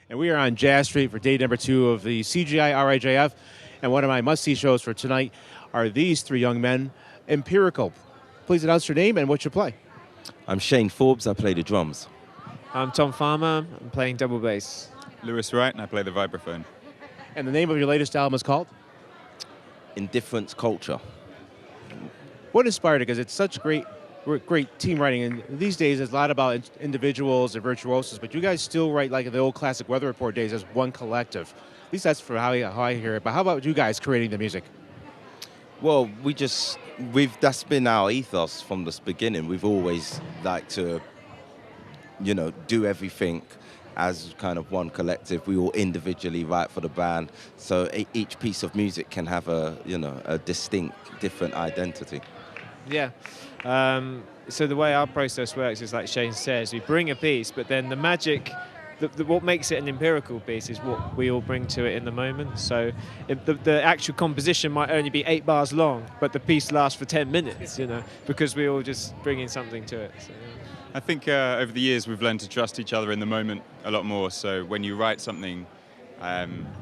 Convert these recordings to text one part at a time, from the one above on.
And we are on Jazz Street for day number 2 of the CGI RIJF. And one of my must-see shows for tonight are these 3 young men, Empirical. Please announce your name and what you play. I'm Shane Forbes, I play the drums. I'm Tom Farmer, I'm playing double bass. Lewis Wright, and I play the vibraphone. And the name of your latest album is called? Indifference Culture. What inspired it? Because it's such great team writing, and these days it's a lot about individuals and virtuosos, but you guys still write like the old classic Weather Report days as one collective. At least that's for how I hear it. But how about you guys creating the music? Well, that's been our ethos from the beginning. We've always liked to, do everything as kind of one collective. We all individually write for the band, so each piece of music can have a distinct, different identity. Yeah. So the way our process works is like Shane says, we bring a piece, but then the magic, what makes it an empirical piece is what we all bring to it in the moment. So the actual composition might only be 8 bars long, but the piece lasts for 10 minutes, because we all just bring in something to it. So, yeah. I think over the years we've learned to trust each other in the moment a lot more. So when you write something,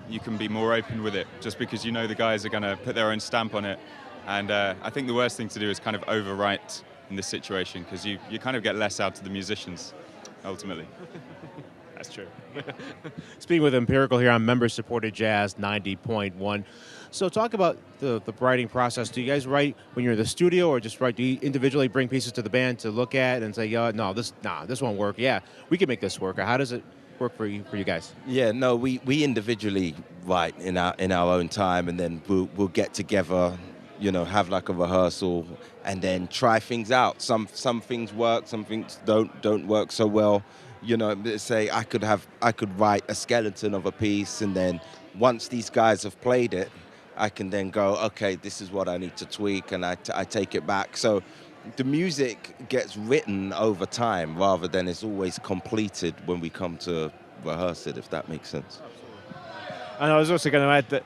you can be more open with it, just because the guys are going to put their own stamp on it. And I think the worst thing to do is kind of overwrite in this situation, because you kind of get less out of the musicians, ultimately. That's true. Speaking with Empirical here on member-supported Jazz 90.1. So talk about the writing process. Do you guys write when you're in the studio, or just write? Do you individually bring pieces to the band to look at and say, no, this won't work. Yeah, we can make this work. Or how does it work for you guys? Yeah, no, we individually write in our own time, and then we'll get together, have like a rehearsal, and then try things out. Some things work, some things don't work so well. Say I could write a skeleton of a piece, and then once these guys have played it, I can then go, okay, this is what I need to tweak, and I take it back. So the music gets written over time rather than it's always completed when we come to rehearse it, if that makes sense. And I was also going to add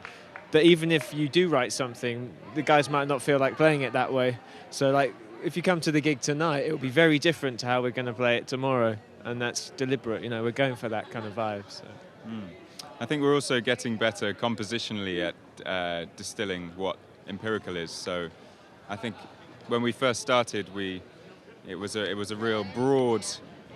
that even if you do write something, the guys might not feel like playing it that way. So like if you come to the gig tonight, it will be very different to how we're going to play it tomorrow. And that's deliberate, we're going for that kind of vibe. So. I think we're also getting better compositionally at distilling what Empirical is. So I think when we first started, it was a real broad,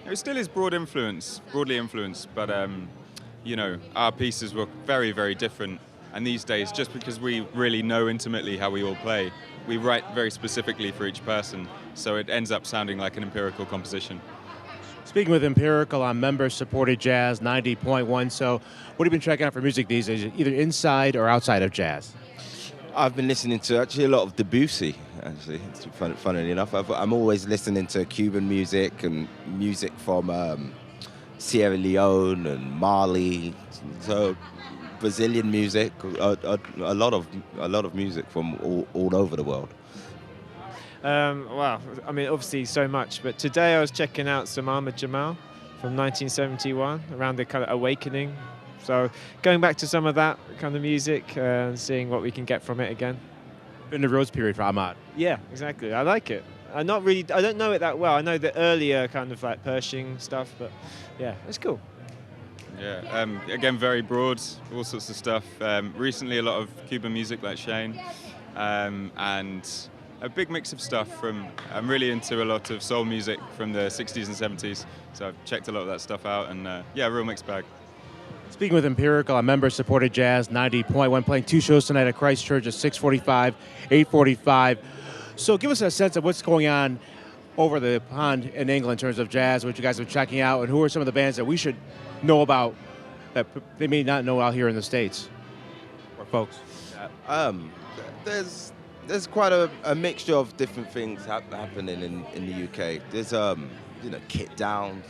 it still is broadly influenced, but our pieces were very, very different. And these days, just because we really know intimately how we all play, we write very specifically for each person, so it ends up sounding like an empirical composition. Speaking with Empirical on member-supported Jazz 90.1. So what have you been checking out for music these days, either inside or outside of jazz? I've been listening to actually a lot of Debussy, actually. It's funnily enough. I'm always listening to Cuban music and music from Sierra Leone and Mali. So Brazilian music, a lot of music from all over the world. Wow, I mean, obviously so much, but today I was checking out some Ahmad Jamal from 1971, around the kind of awakening. So going back to some of that kind of music and seeing what we can get from it again. In the Rose period for Ahmad. Yeah, exactly. I like it. I don't know it that well. I know the earlier kind of like Pershing stuff, but yeah, it's cool. Yeah, again, very broad, all sorts of stuff. Recently, a lot of Cuban music like Shane, and a big mix of stuff I'm really into a lot of soul music from the 60s and 70s, so I've checked a lot of that stuff out, and yeah, real mixed bag. Speaking with Empirical on member-supported Jazz 90.1, playing 2 shows tonight at Christchurch at 6:45, 8:45. So give us a sense of what's going on over the pond in England in terms of jazz, what you guys are checking out, and who are some of the bands that we should know about that they may not know out here in the States, or folks? There's quite a mixture of different things happening in the UK. There's Kit Downs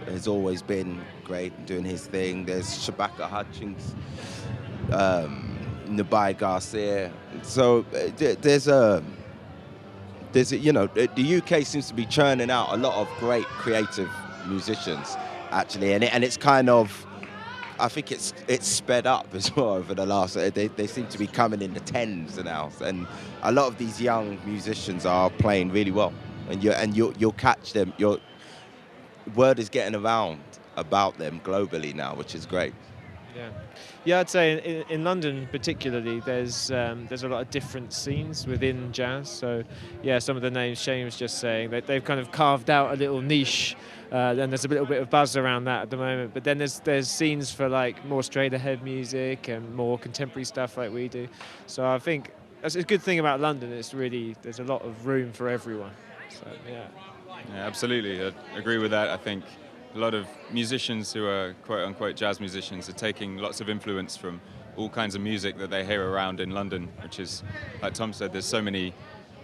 has always been great doing his thing. There's Shabaka Hutchings, Nabai Garcia. So the UK seems to be churning out a lot of great creative musicians actually, and it's kind of, I think it's sped up as well over the last. They seem to be coming in the tens now, and a lot of these young musicians are playing really well, and you'll catch them. Your word is getting around about them globally now, which is great. Yeah, I'd say in London particularly, there's a lot of different scenes within jazz. So, yeah, some of the names Shane was just saying, they've kind of carved out a little niche, and there's a little bit of buzz around that at the moment. But then there's scenes for like more straight ahead music and more contemporary stuff like we do. So I think that's a good thing about London. It's really, there's a lot of room for everyone. So yeah, absolutely, I agree with that. I think a lot of musicians who are quote-unquote jazz musicians are taking lots of influence from all kinds of music that they hear around in London, which is, like Tom said, there's so many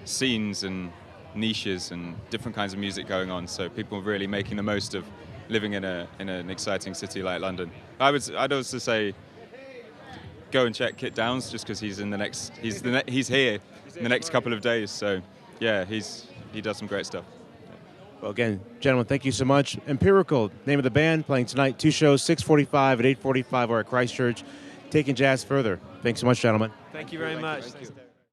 scenes and niches and different kinds of music going on, so people are really making the most of living in an exciting city like London. I'd also say go and check Kit Downs, just because he's here in the next couple of days, so yeah, he does some great stuff. Well, again, gentlemen, thank you so much. Empirical, name of the band, playing tonight, 2 shows, 6:45 and 8:45, or at Christchurch, taking jazz further. Thanks so much, gentlemen. Thank you very much.